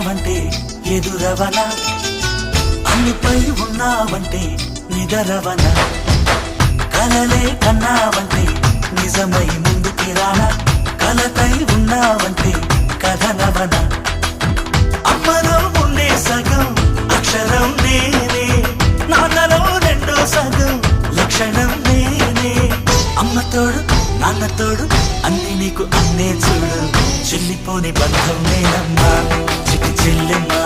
ఉన్నావంటే ఎదురవన, అన్నిపై ఉన్నావంటే నిదరవన, కలలే కన్నావంటే నిజమై ముందుకి రానా, కలతై ఉన్నావంటే కథనవన. అమ్మలో ఉండే సగం అక్షరం నేనే, నాన్నలో రెండో సగం లక్షణం నేనే. అమ్మ తోడు నాన్న తోడు అన్ని నీకు అన్నే చూడు, చెల్లిపోని బంధం నేనమ్మా చిట్టి చెల్లెమ్మా,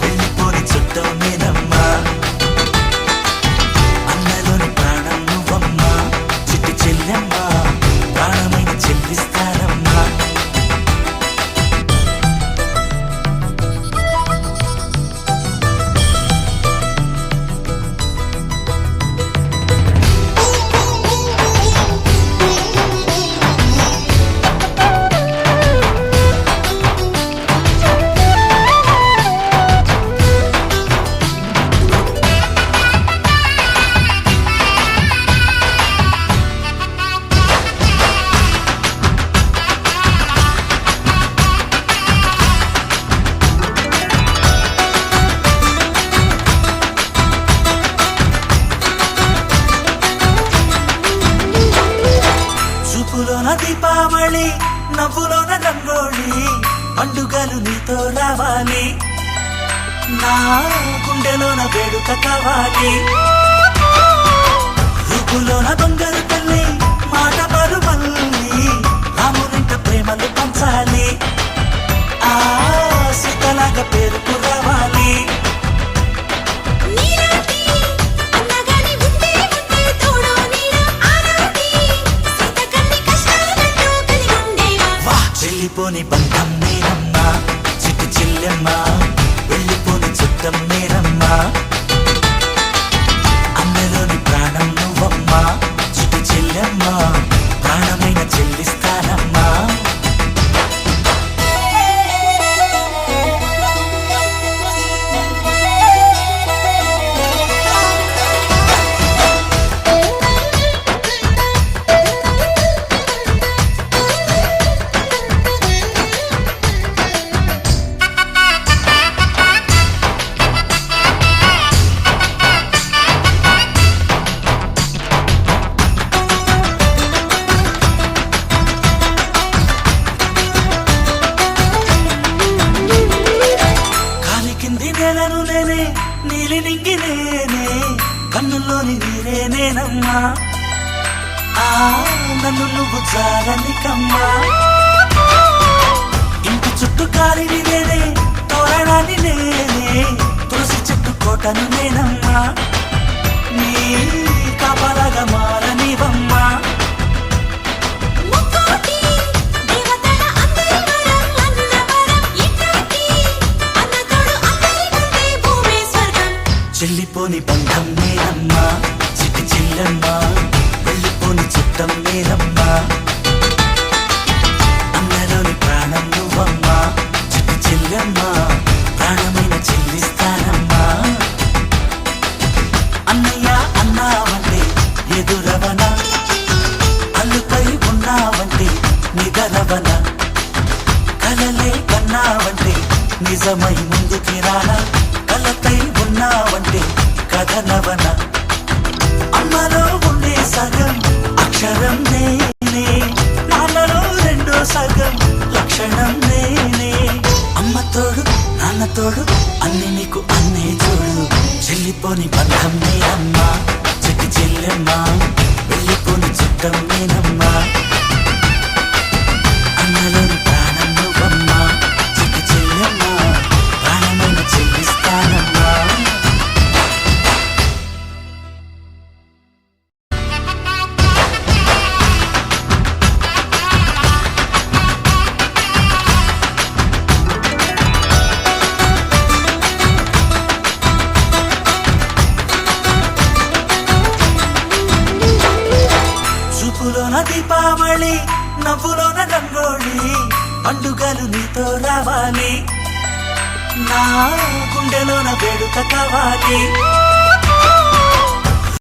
వెళ్ళిపోని చుట్టం నేనమ్మా. అన్నలోని ప్రాణం నువ్వమ్మా చిట్టి చెల్లెమ్మా, ప్రాణమైన చెల్లిస్తానమ్మా. చూపులోన దీపావళి, నవ్వులోన రంగోళి, పండుగలు నీతో రావాలి, నా గుండెలోన వేడుక కావాలి. రూపులోన దొంగలు తల్లి, మాట పరువల్లి, రామునింట ప్రేమలు పంచాలి, ఆ సీతలాగా పేరుకు రావాలి. వెళ్ళిపోని బంధం నేనమ్మా చిట్టి చెల్లెమ్మా, వెళ్ళిపోని చుట్టం నేనమ్మా. అన్నలోని ప్రాణం నువ్వమ్మా చిట్టి చెల్లెమ్మా, ప్రాణమైన చెల్లిస్తానమ్మా. నేలను నేనే నీలి నింగి నేనే, కన్నుల్లోని నీరే నేనమ్మా, ఆ నన్ను నువ్వు చాలనికమ్మా. ఇంటి చుట్టూ కాలిని నేనే, తోరణాన్ని నేనే, తులసి చెట్టు కోటను నేనమ్మా, నీ కాపలాగా మారనివమ్మా. చెల్లిపోని బంధం నేనమ్మా చిట్టి చెల్లెమ్మా, వెళ్ళిపోని చుట్టం నేనమ్మా. అన్నలోని ప్రాణం నువ్వమ్మా చిట్టి చెల్లెమ్మా, ప్రాణమైన చెల్లిస్తానమ్మా. అన్నయ్య అన్నావంటే ఎదురవన, అల్లుపై ఉన్నావంటే నిదరవన, కలలే కన్నావంటే నిజమై ముందుకి రానా, కలతై ఉన్నావంటే కథనవన. అమ్మలో ఉండే సగం అక్షరం నేనే, నాన్నలో రెండో సగం లక్షణం నేనే. అమ్మ తోడు నాన్న తోడు అన్ని నీకు అన్నే చూడు, చెల్లిపోని బంధం నేనమ్మా చిట్టి చెల్లెమ్మా, వెళ్ళిపోని చుట్టం నేనమ్మా. అన్నలోని ప్రాణం నువ్వమ్మా చిట్టి చెల్లెమ్మా, ప్రాణమైన చెల్లిస్తానమ్మా. చూపులోన దీపావళి, నవ్వులోన రంగోళి, పండుగలు నీతో రావాలి, నా గుండెలోన వేడుక కావాలి.